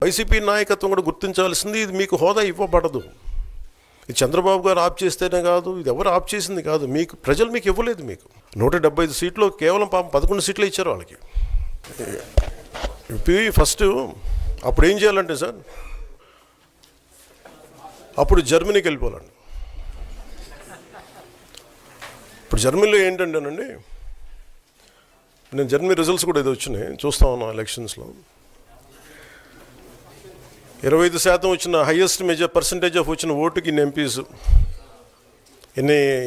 YCP నాయకత్వం కూడా గుర్తించాల్సింది, ఇది మీకు హోదా ఇవ్వబడదు. ఇది చంద్రబాబు గారు ఆప్ చేస్తేనే కాదు, ఇది ఎవరు ఆప్ చేసింది కాదు, మీకు ప్రజలు మీకు ఇవ్వలేదు. మీకు 175 సీట్లు కేవలం 11 సీట్లు ఇచ్చారు వాళ్ళకి. ఫస్ట్ అప్పుడు ఏం చేయాలంటే సార్, అప్పుడు జర్మనీకి వెళ్ళిపోవాలండి. ఇప్పుడు జర్మనీలో ఏంటంటేనండి, నేను జర్మనీ రిజల్ట్స్ కూడా ఇది వచ్చినాయి, చూస్తా ఉన్నాను ఎలక్షన్స్లో. 25% వచ్చిన హైయెస్ట్ పర్సంటేజ్ ఆఫ్ వచ్చిన ఓటుకి ఇన్ని ఎంపీస్,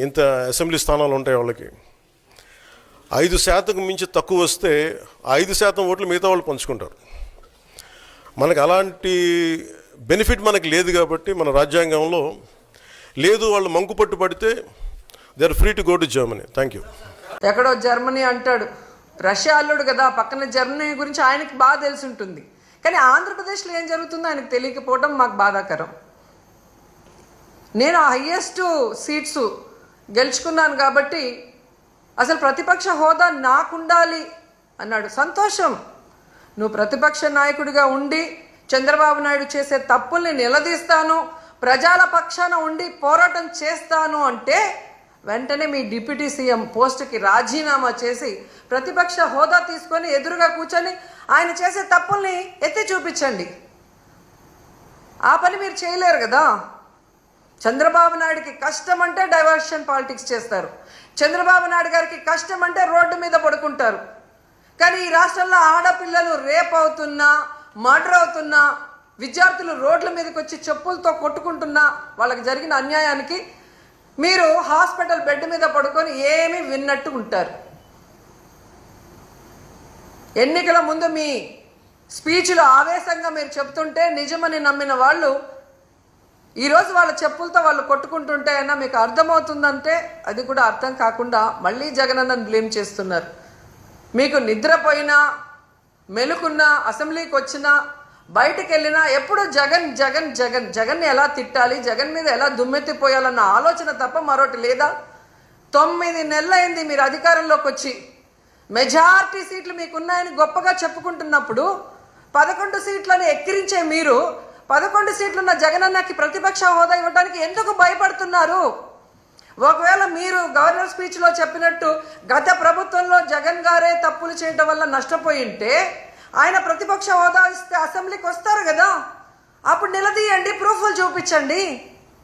ఇంత అసెంబ్లీ స్థానాలు ఉంటాయి వాళ్ళకి. 5% మించి తక్కువ వస్తే 5% ఓట్లు మిగతా వాళ్ళు పంచుకుంటారు. మనకు అలాంటి బెనిఫిట్ మనకు లేదు కాబట్టి మన రాజ్యాంగంలో లేదు. వాళ్ళు మంకు పట్టు పడితే they are free to go to Germany. Thank you. ఎక్కడో జర్మనీ అంటాడు, రష్యా అల్లుడు కదా, పక్కన జర్మనీ గురించి ఆయనకి బాగా తెలిసి ఉంటుంది. కానీ ఆంధ్రప్రదేశ్లో ఏం జరుగుతుందో ఆయనకు తెలియకపోవడం మాకు బాధాకరం. నేను హయ్యెస్ట్ సీట్స్ గెలుచుకున్నాను కాబట్టి అసలు ప్రతిపక్ష హోదా నాకుండాలి అన్నాడు. సంతోషం, నువ్వు ప్రతిపక్ష నాయకుడిగా ఉండి చంద్రబాబు నాయుడు చేసే తప్పుల్ని నిలదీస్తాను, ప్రజల పక్షాన ఉండి పోరాటం చేస్తాను అంటే వెంటనే మీ డిప్యూటీ సీఎం పోస్టుకి రాజీనామా చేసి ప్రతిపక్ష హోదా తీసుకొని ఎదురుగా కూర్చొని ఆయన చేసే తప్పుల్ని ఎత్తి చూపించండి. ఆ పని మీరు చేయలేరు కదా. చంద్రబాబు నాయుడికి కష్టం అంటే డైవర్షన్ పాలిటిక్స్ చేస్తారు, చంద్రబాబు నాయుడు గారికి కష్టం అంటే రోడ్డు మీద పడుకుంటారు. కానీ ఈ రాష్ట్రంలో ఆడపిల్లలు రేప్ అవుతున్నా, మర్డర్ అవుతున్నా, విద్యార్థులు రోడ్ల మీదకి వచ్చి చెప్పులతో కొట్టుకుంటున్నా, వాళ్ళకి జరిగిన అన్యాయానికి మీరు హాస్పిటల్ బెడ్ మీద పడుకొని ఏమీ విన్నట్టు ఉంటారు. ఎన్నికల ముందు మీ స్పీచ్లో ఆవేశంగా మీరు చెప్తుంటే నిజమని నమ్మిన వాళ్ళు ఈరోజు వాళ్ళ చెప్పులతో వాళ్ళు కొట్టుకుంటుంటే అయినా మీకు అర్థమవుతుందంటే అది కూడా అర్థం కాకుండా మళ్ళీ జగనన్నను బ్లేమ్ చేస్తున్నారు. మీకు నిద్రపోయినా, మెలుకున్నా, అసెంబ్లీకి వచ్చినా, బయటకు వెళ్ళినా ఎప్పుడు జగన్ జగన్ జగన్ జగన్ని ఎలా తిట్టాలి, జగన్ మీద ఎలా దుమ్మెత్తిపోయాలన్న ఆలోచన తప్ప మరొకటి లేదా? 9 నెలలైంది మీరు అధికారంలోకి వచ్చి. మెజారిటీ సీట్లు మీకున్నాయని గొప్పగా చెప్పుకుంటున్నప్పుడు 11 సీట్లను ఎక్కిరించే మీరు 11 సీట్లున్న జగనన్నకి ప్రతిపక్ష హోదా ఇవ్వడానికి ఎందుకు భయపడుతున్నారు? ఒకవేళ మీరు గవర్నర్ స్పీచ్లో చెప్పినట్టు గత ప్రభుత్వంలో జగన్ గారే తప్పులు చేయడం వల్ల నష్టపోయి ఉంటే ఆయన ప్రతిపక్ష హోదా ఇస్తే అసెంబ్లీకి వస్తారు కదా, అప్పుడు నిలదీయండి, ప్రూఫ్లు చూపించండి.